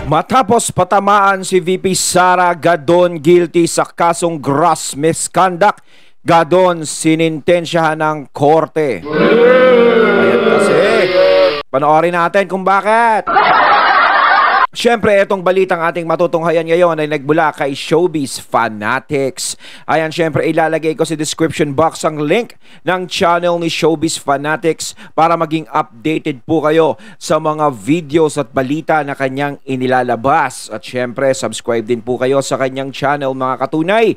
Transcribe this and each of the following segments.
Matapos patamaan si VP Sara Gadon guilty sa kasong gross misconduct, Gadon sinintensyahan ng korte. Ayan kasi. Panoorin natin kung bakit. Siyempre, itong balitang ating matutunghayan ngayon ay nagmula kay Showbiz Fanatics. Ayan, siyempre, ilalagay ko sa description box ang link ng channel ni Showbiz Fanatics para maging updated po kayo sa mga videos at balita na kanyang inilalabas. At siyempre, subscribe din po kayo sa kanyang channel, mga katunay.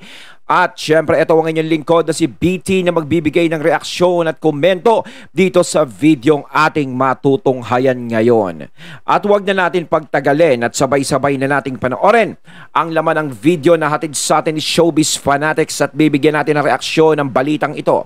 At syempre, ito ang inyong lingkod na si BT na magbibigay ng reaksyon at komento dito sa videong ating matutunghayan ngayon. At huwag na natin pagtagalin at sabay-sabay na nating panoorin ang laman ng video na hatid sa atin ni Showbiz Fanatics at bibigyan natin ng reaksyon ng balitang ito.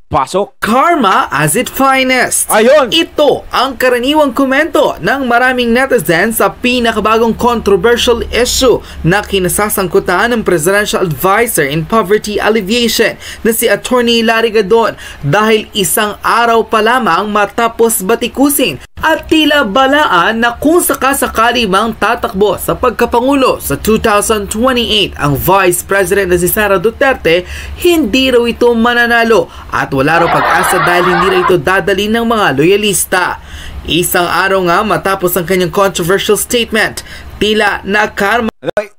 Pasok! Karma as its finest. Ayun! Ito ang karaniwang komento ng maraming netizens sa pinakabagong controversial issue na kinasasangkutan ng Presidential Advisor in Poverty Alleviation na si Attorney Larry Gadon dahil isang araw pa lamang matapos batikusin at tila balaan na kung sakasakali mang tatakbo sa pagkapangulo sa 2028 ang Vice President na si Sara Duterte, hindi raw ito mananalo at wala raw pag-asa dahil hindi raw ito dadalhin ng mga loyalista. Isang araw nga matapos ang kanyang controversial statement, tila nakarma.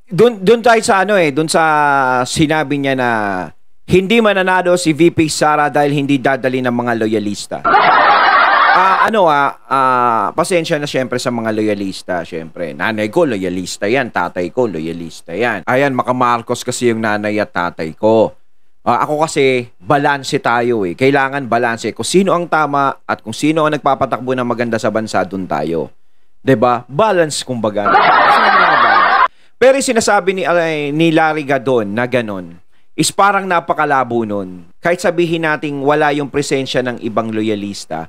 Doon tayo sa doon sa sinabi niya na hindi mananalo si VP Sara dahil hindi dadalhin ng mga loyalista. Pasensya na syempre sa mga loyalista, syempre. Nanay ko, loyalista yan. Tatay ko, loyalista yan. Ayan, Maka Marcos kasi yung nanay at tatay ko. Ako kasi, balanse tayo eh. Kailangan balanse. Kung sino ang tama at kung sino ang nagpapatakbo ng maganda sa bansa, dun tayo. 'Di ba? Balance, kumbaga. Pero sinasabi ni Larry Gadon na ganon is parang napakalabo nun. Kahit sabihin nating wala yung presensya ng ibang loyalista,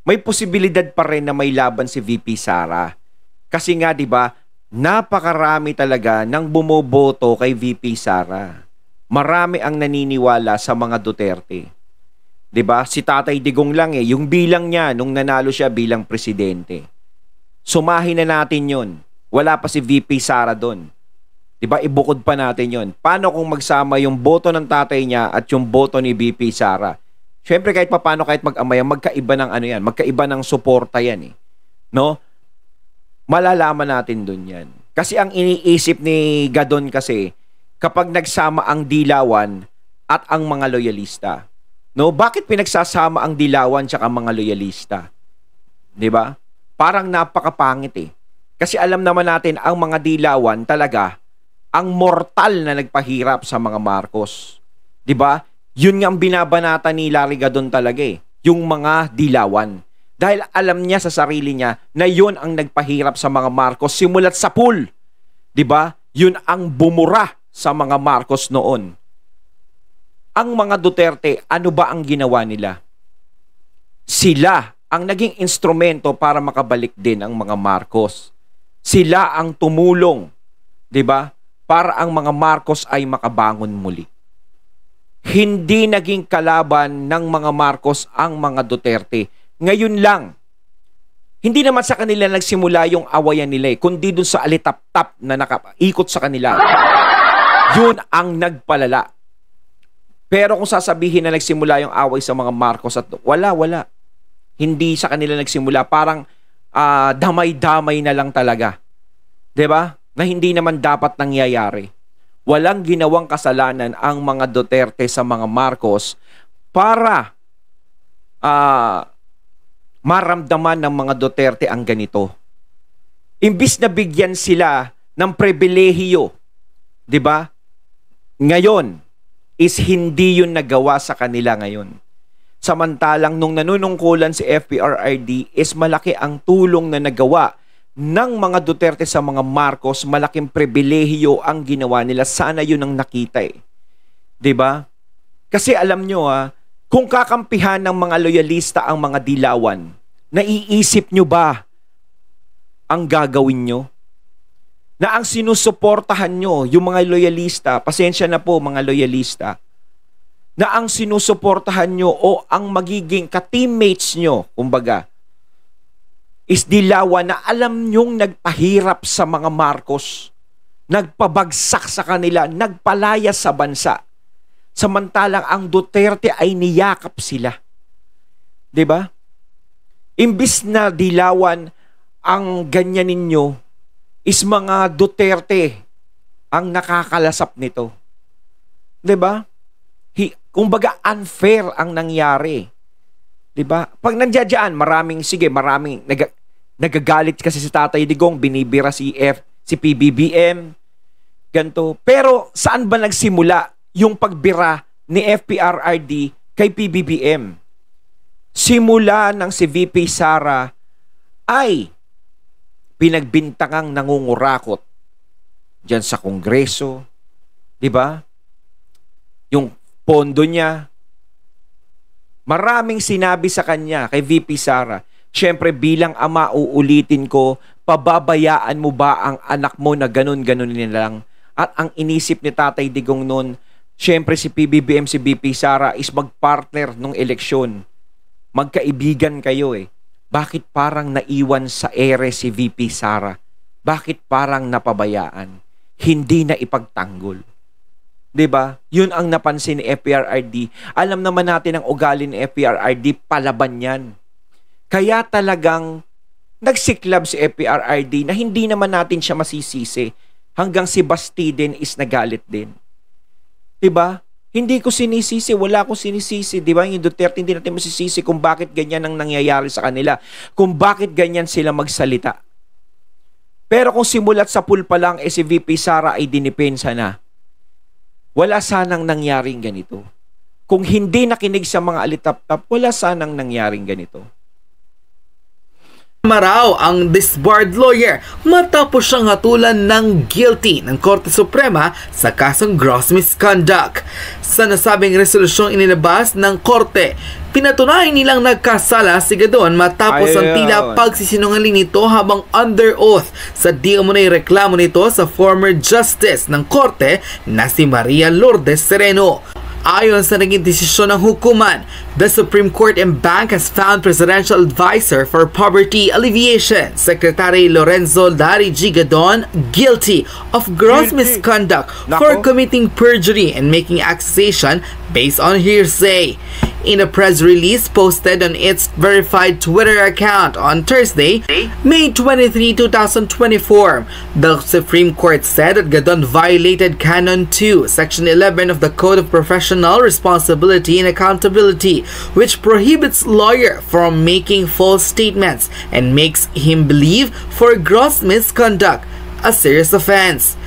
may posibilidad pa rin na may laban si VP Sara. Kasi nga, di ba, napakarami talaga ng bumoboto kay VP Sara. Marami ang naniniwala sa mga Duterte. Di ba? Si Tatay Digong lang yung bilang niya nung nanalo siya bilang presidente. Sumahin na natin yun. Wala pa si VP Sara doon. Di ba? Ibukod pa natin yun. Paano kung magsama yung boto ng tatay niya at yung boto ni VP Sara? Siyempre kahit paano, kahit mag-amayan, magkaiba ng magkaiba ng suporta yan eh. No? Malalaman natin dun yan. Kasi ang iniisip ni Gadon kasi, kapag nagsama ang dilawan at ang mga loyalista. No? Bakit pinagsasama ang dilawan tsaka mga loyalista? 'Di ba? Parang napakapangit eh. Kasi alam naman natin ang mga dilawan talaga ang mortal na nagpahirap sa mga Marcos. 'Di ba? Yun nga ang binabanata ni Larry Gadon talaga eh. Yung mga dilawan. Dahil alam niya sa sarili niya na yun ang nagpahirap sa mga Marcos simulat sa pool. 'Di ba? Yun ang bumura sa mga Marcos noon. Ang mga Duterte, ano ba ang ginawa nila? Sila ang naging instrumento para makabalik din ang mga Marcos. Sila ang tumulong, 'di ba? Para ang mga Marcos ay makabangon muli. Hindi naging kalaban ng mga Marcos ang mga Duterte. Ngayon lang, hindi naman sa kanila nagsimula yung awayan nila kundi dun sa alitap-tap na nakaikot sa kanila. Yun ang nagpalala. Pero kung sasabihin na nagsimula yung away sa mga Marcos at wala. Hindi sa kanila nagsimula. Parang damay-damay na lang talaga. 'Di ba? Na hindi naman dapat nangyayari. Walang ginawang kasalanan ang mga Duterte sa mga Marcos para maramdaman ng mga Duterte ang ganito. Imbis na bigyan sila ng pribilehiyo, 'di ba? Ngayon is hindi yun nagawa sa kanila ngayon. Samantalang nung nanunungkulan si FPRRD is malaki ang tulong na nagawa ng mga Duterte sa mga Marcos, malaking pribilehiyo ang ginawa nila. Sana yun ang nakita eh. 'Di ba? Kasi alam nyo kung kakampihan ng mga loyalista ang mga dilawan, naiisip nyo ba ang gagawin nyo? Na ang sinusuportahan nyo, yung mga loyalista, pasensya na po mga loyalista, na ang sinusuportahan nyo o ang magiging ka-teammates nyo, kumbaga, is dilawan na alam nyong nagpahirap sa mga Marcos, nagpabagsak sa kanila, nagpalaya sa bansa. Samantalang ang Duterte ay niyakap sila. 'Di ba? Imbis na dilawan ang ganyan ninyo, is mga Duterte ang nakakalasap nito. 'Di ba? Kumbaga unfair ang nangyari. 'Di ba? Pag nandiyan, maraming nagagalit kasi si Tatay Digong, binibira si PBBM, ganto. Pero saan ba nagsimula yung pagbira ni FPRRD kay PBBM? Simula ng si VP Sara ay pinagbintangang nangungurakot diyan sa Kongreso, 'di ba? Yung pondo niya, maraming sinabi sa kanya kay VP Sara. Siyempre bilang ama, uulitin ko, pababayaan mo ba ang anak mo na ganun-ganun lang? At ang inisip ni Tatay Digong noon, siyempre si PBBM, si VP Sara is magpartner nung eleksyon. Magkaibigan kayo eh. Bakit parang naiwan sa ere si VP Sara? Bakit parang napabayaan? Hindi na ipagtanggol. 'Di ba? Yun ang napansin ni FPRRD. Alam naman natin ang ugali ni FPRRD, palaban yan. Kaya talagang nagsiklab si FPRRD na hindi naman natin siya masisisi. Hanggang si Bastiden is nagalit din. 'Di ba? Hindi ko sinisisi, wala akong sinisisi, 'di ba? Yung Duterte hindi natin masisisi kung bakit ganyan ang nangyayari sa kanila, kung bakit ganyan sila magsalita. Pero kung simulat sa pool pa lang si VP Sara ay dinipensa na, wala sanang nangyaring ganito. Kung hindi nakinig sa mga alitap-tap, wala sanang nangyaring ganito. Maraw ang disbarred lawyer matapos siyang hatulan ng guilty ng Korte Suprema sa kasong gross misconduct. Sa nasabing resolusyong inilabas ng Korte, pinatunayan nilang nagkasala si Gadon matapos ang tila pagsisinungaling nito habang under oath sa di umunay reklamo nito sa former justice ng Korte na si Maria Lourdes Sereno. Ayon sa naging desisyon ng hukuman, the Supreme Court en banc has found Presidential Advisor for Poverty Alleviation, Secretary Lorenzo Dari G. Gadon, guilty of gross misconduct for committing perjury and making accusation based on hearsay. In a press release posted on its verified Twitter account on Thursday, May 23, 2024, the Supreme Court said that Gadon violated Canon 2, Section 11 of the Code of Professional Responsibility and Accountability, which prohibits lawyer from making false statements and makes him believe for gross misconduct, a serious offense.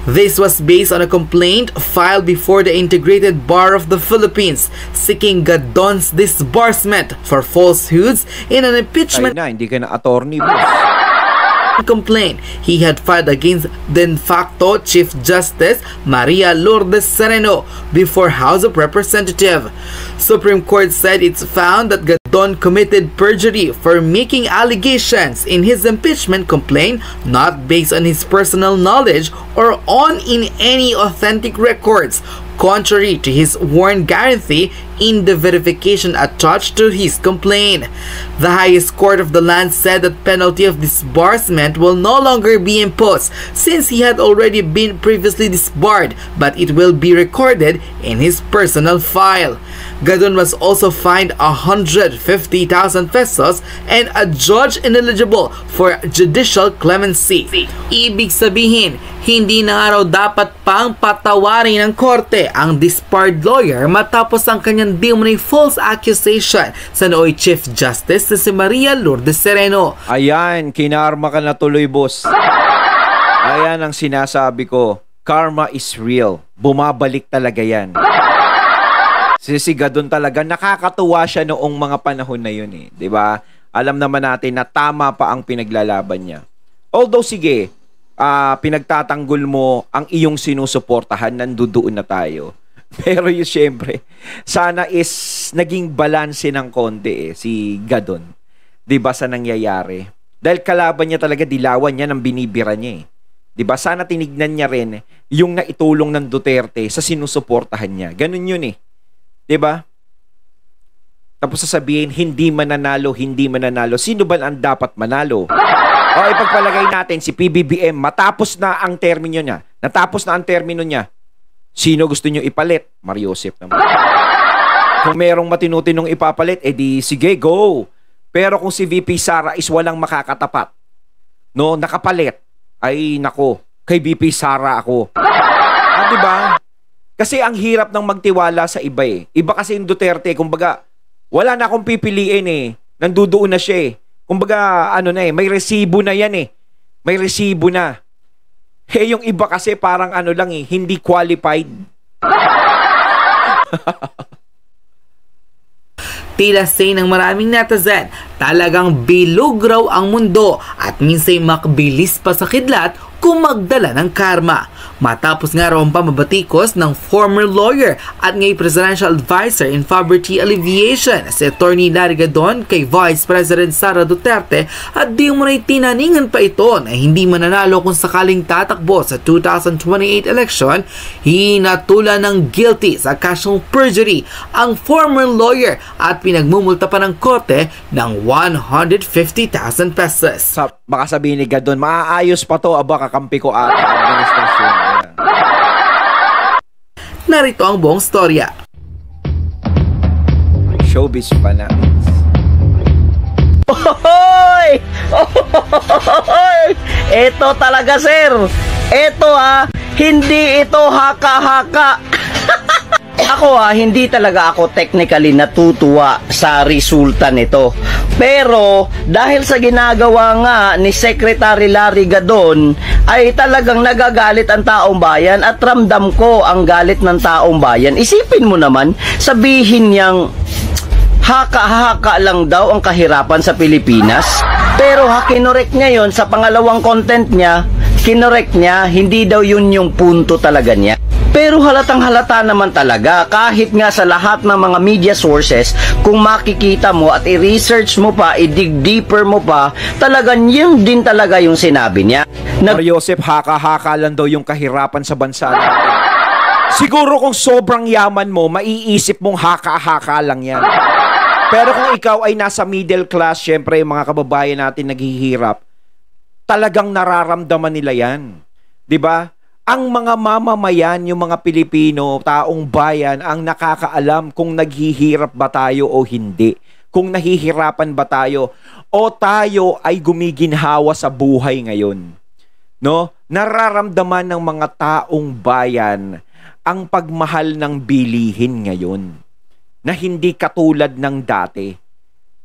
This was based on a complaint filed before the Integrated Bar of the Philippines seeking Gadon's disbursement for falsehoods in an impeachment hindi ka na attorney, boss. Complaint he had filed against de facto Chief Justice Maria Lourdes Sereno before House of Representatives. Supreme Court said it's found that Gadon committed perjury for making allegations in his impeachment complaint not based on his personal knowledge or on in any authentic records, contrary to his sworn guarantee in the verification attached to his complaint. The highest court of the land said that penalty of disbursement will no longer be imposed since he had already been previously disbarred, but it will be recorded in his personal file. Gadon was also fined 150,000 pesos and adjudged ineligible for judicial clemency. Ibig sabihin, hindi na nga raw dapat pang patawarin ng korte ang disbarred lawyer matapos ang kanyang di umunay false accusation sa nooy Chief Justice na si Maria Lourdes Sereno. Ayan, kinarma ka na tuloy, boss. Ayan ang sinasabi ko. Karma is real. Bumabalik talaga yan. Si Gadon talaga, nakakatuwa siya noong mga panahon na yun eh. 'Di ba? Alam naman natin na tama pa ang pinaglalaban niya. Although sige, pinagtatanggol mo ang iyong sinusuportahan, nandudoon na tayo. Pero yun syempre, sana is naging balanse ng konti eh, si Gadon. 'Di ba sa nangyayari? Dahil kalaban niya talaga, dilawan niya ng binibira niya eh. 'Di ba? Sana tinignan niya rin yung naitulong ng Duterte sa sinusuportahan niya. Ganun yun eh. 'Di ba? tapos sasabihin, hindi mananalo, hindi mananalo. Sino ba ang dapat manalo? O ipagpalagay natin, si PBBM, matapos na ang termino niya. Natapos na ang termino niya. Sino gusto nyo ipalit? Mariosep naman. Kung merong matinutinong ipapalit, edi sige, go. Pero kung si VP Sara is walang makakatapat, no, nakapalit, ay nako, kay VP Sara ako. Diba? Kasi ang hirap ng magtiwala sa iba eh. Iba kasi yung Duterte, kumbaga, wala na akong pipiliin eh. Nandudoon na siya eh. Kumbaga, ano na eh, may resibo na yan eh. May resibo na. Eh, yung iba kasi parang ano lang eh, hindi qualified. Tila say ng maraming netizen, talagang bilog raw ang mundo at minsay makbilis pa sa kidlat kung magdala ng karma. Matapos nga raw ang pamabatikos ng former lawyer at ngayon presidential advisor in poverty alleviation si Attorney Larry Gadon kay Vice President Sara Duterte at di mo na tinaningan pa ito na hindi mananalo kung sakaling tatakbo sa 2028 election, hinatula ng guilty sa kasyong perjury ang former lawyer at pinagmumulta pa ng korte ng 150,000 pesos. Baka sabihin ni Gadon, maaayos pa to, aba kakampi ko ata administrasyon. Narito ang buong storya. Showbiz fanatics. Ohoy! Ohoy! Ito talaga, sir. Ito hindi ito haka-haka. Ako hindi talaga ako technically natutuwa sa resulta nito. Pero dahil sa ginagawa nga ni Secretary Larry Gadon ay talagang nagagalit ang taong bayan at ramdam ko ang galit ng taong bayan. Isipin mo naman, sabihin niyang haka-haka lang daw ang kahirapan sa Pilipinas. Pero kinorek niya yon sa pangalawang content niya, kinorek niya, hindi daw yun yung punto talaga niya. Pero halatang halata naman talaga, kahit nga sa lahat ng mga media sources, kung makikita mo at i-research mo pa, i-dig deeper mo pa, talagang yun din talaga yung sinabi niya. Mariosep, haka-haka lang daw yung kahirapan sa bansa natin. Siguro kung sobrang yaman mo, maiisip mong haka-haka lang yan. Pero kung ikaw ay nasa middle class, syempre yung mga kababayan natin naghihirap, talagang nararamdaman nila yan. 'Di ba? Ang mga mamamayan, yung mga Pilipino, taong bayan, ang nakakaalam kung naghihirap ba tayo o hindi. Kung nahihirapan ba tayo o tayo ay gumiginhawa sa buhay ngayon. No? Nararamdaman ng mga taong bayan ang pagmahal ng bilihin ngayon na hindi katulad ng dati.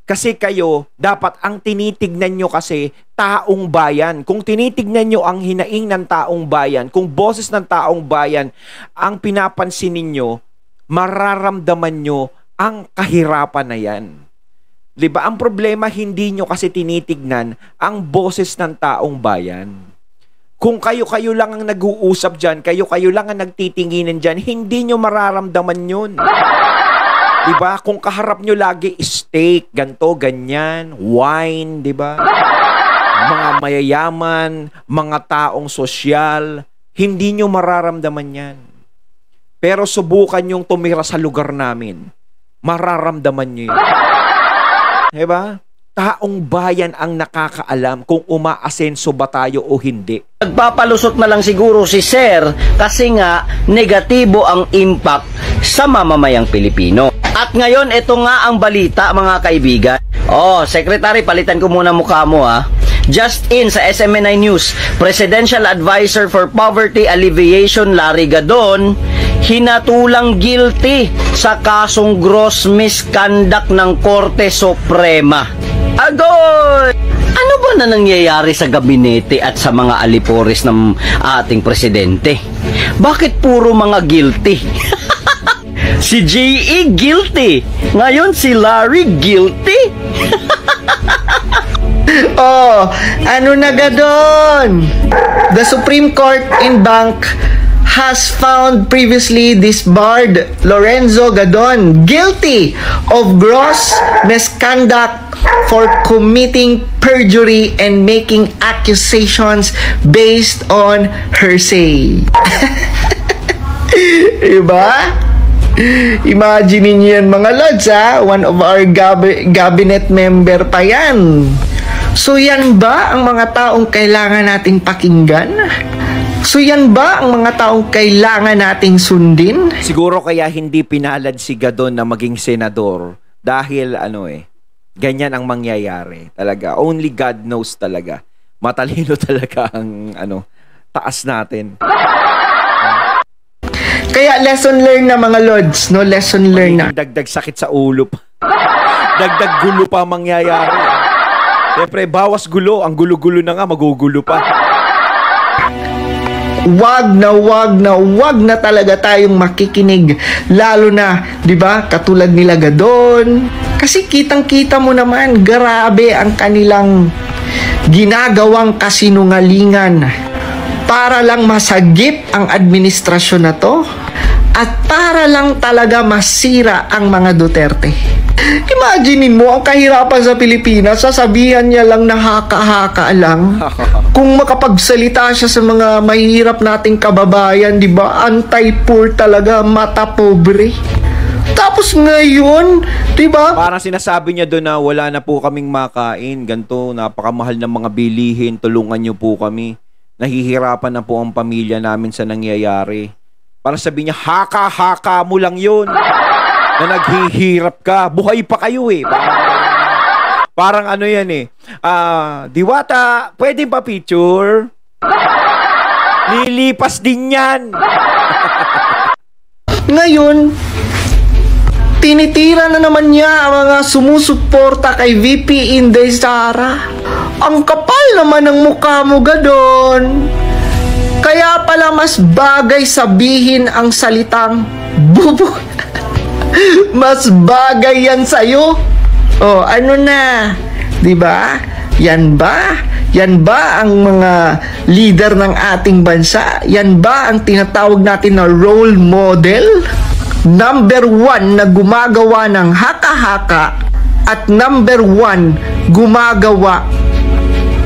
Kasi kayo, dapat ang tinitignan nyo kasi taong bayan. Kung tinitignan nyo ang hinaing ng taong bayan, kung boses ng taong bayan ang pinapansin ninyo, mararamdaman nyo ang kahirapan na yan. Diba? Ang problema, hindi nyo kasi tinitignan ang boses ng taong bayan. Kung kayo-kayo lang ang nag-uusap dyan, kayo-kayo lang ang nagtitinginan dyan, hindi nyo mararamdaman yun. Diba? Kung kaharap nyo lagi steak, ganto, ganyan, wine, diba? Mga mayayaman, mga taong sosyal, hindi nyo mararamdaman yan. Pero subukan nyong tumira sa lugar namin, mararamdaman nyo yun. Diba? Taong bayan ang nakakaalam kung umaasenso ba tayo o hindi. Nagpapalusot na lang siguro si Sir kasi nga negatibo ang impact sa mamamayang Pilipino. At ngayon, ito nga ang balita, mga kaibigan. Secretary, palitan ko muna mukha mo Just in sa SMNI News, Presidential Advisor for Poverty Alleviation Larry Gadon, hinatulang guilty sa kasong gross misconduct ng Korte Suprema. Agoy! Ano ba na nangyayari sa gabinete at sa mga alipores ng ating presidente? Bakit puro mga guilty? Si J.E. guilty. Ngayon si Larry guilty. Ano na Gadon? The Supreme Court in Bank has found previously disbarred Lorenzo Gadon guilty of gross misconduct for committing perjury and making accusations based on hearsay. Diba? Imagine niyo yan mga lods ha. One of our cabinet member pa yan. So yan ba ang mga taong kailangan nating pakinggan? So yan ba ang mga taong kailangan nating sundin? Siguro kaya hindi pinalad si Gadon na maging senador dahil ganyan ang mangyayari. Talaga, only God knows talaga. Matalino talaga ang taas natin. Kaya lesson learned na mga lods, no? Lesson learned na. Dagdag sakit sa ulo pa. Dagdag gulo pa mangyayari. Siyempre, bawas gulo. Ang gulo-gulo na nga, magugulo pa. Wag na talaga tayong makikinig. Lalo na, di ba, katulad nila Gadon. Kasi kitang-kita mo naman, grabe ang kanilang ginagawang kasinungalingan para lang masagip ang administrasyon na to at para lang talaga masira ang mga Duterte. Imaginein mo ang kahirapan sa Pilipinas, sasabihan niya lang na haka-haka lang. Kung makapagsalita siya sa mga mahihirap nating kababayan, di ba? Anti-poor talaga, mata pobre. Tapos ngayon, di ba? Parang sinasabi niya doon na wala na po kaming makain, ganto, napakamahal ng mga bilihin, tulungan niyo po kami. Nahihirapan na po ang pamilya namin sa nangyayari. Parang sabi niya, haka-haka mo lang yun. Na naghihirap ka. Buhay pa kayo eh. Parang yan eh. Diwata, pwede ba picture? Lilipas din yan. Ngayon, tinitira na naman niya ang mga sumusuporta kay VP Inday Sara. Ang kapal naman ng mukha mo, Gadon. Kaya pala mas bagay sabihin ang salitang bubu. Mas bagay yan sa'yo. Oh, ano na? Diba? Yan ba? Yan ba ang mga leader ng ating bansa? Yan ba ang tinatawag natin na role model? Number 1 na gumagawa ng haka-haka at number 1 gumagawa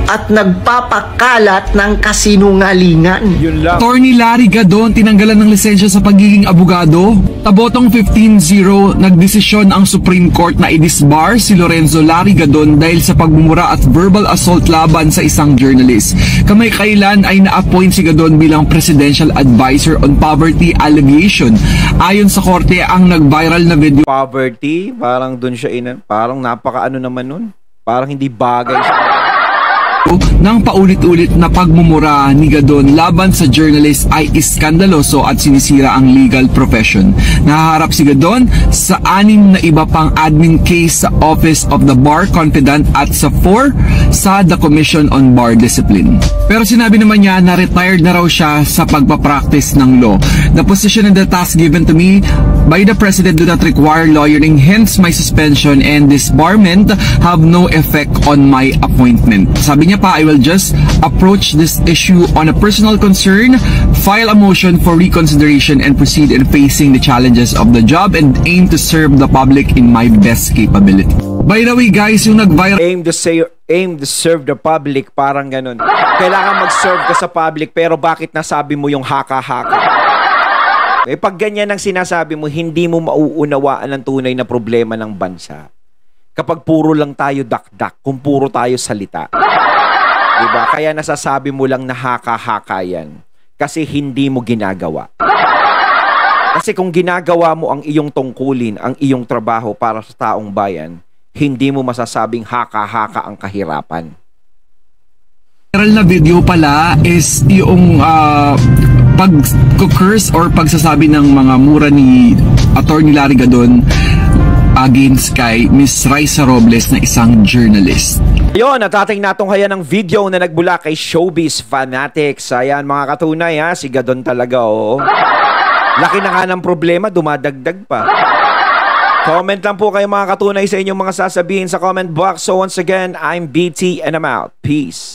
at nagpapakalat ng kasinungalingan. Yun lang. Attorney Larry Gadon tinanggalan ng lisensya sa pagiging abogado. Tabotong 15-0, nagdesisyon ang Supreme Court na i-disbar si Lorenzo Larry Gadon dahil sa pagmumura at verbal assault laban sa isang journalist. Kamay-kailan ay na-appoint si Gadon bilang Presidential Advisor on Poverty Alleviation. Ayon sa korte, ang nag-viral na video Poverty, parang dun siya parang napaka naman nun. Parang hindi bagay sa ng paulit-ulit na pagmumura ni Gadon laban sa journalist ay iskandaloso at sinisira ang legal profession. Nahaharap si Gadon sa 6 na iba pang admin case sa Office of the Bar Confidant at sa 4 sa The Commission on Bar Discipline. Pero sinabi naman niya na retired na raw siya sa pagpapractice ng law. The position and the task given to me by the President do not require lawyering, hence my suspension and disbarment have no effect on my appointment. Sabi niya pa, I will just approach this issue on a personal concern, file a motion for reconsideration and proceed in facing the challenges of the job and aim to serve the public in my best capability. By the way guys, yung nag-viral aim to serve the public, parang ganun. Kailangan mag-serve ka sa public, pero bakit nasabi mo yung haka-haka? Pag ganyan ang sinasabi mo, hindi mo mauunawaan ang tunay na problema ng bansa. Kapag puro lang tayo dakdak, kung puro tayo salita. Diba? Kaya nasasabi mo lang na haka-haka yan. Kasi hindi mo ginagawa. Kasi kung ginagawa mo ang iyong tungkulin, ang iyong trabaho para sa taong bayan, hindi mo masasabing haka-haka ang kahirapan. viral na video pala is yung pag-curse or pagsasabi ng mga mura ni Attorney Larry Gadon against kay Miss Raisa Robles na isang journalist. Yun, natating natong haya ng video na nagbula kay Showbiz Fanatics. Ayan mga katunay ha, si Gadon talaga oh. Laki na nga ng problema, dumadagdag pa. Comment lang po kayo mga katunay sa inyong mga sasabihin sa comment box. So once again, I'm BT and I'm out. Peace.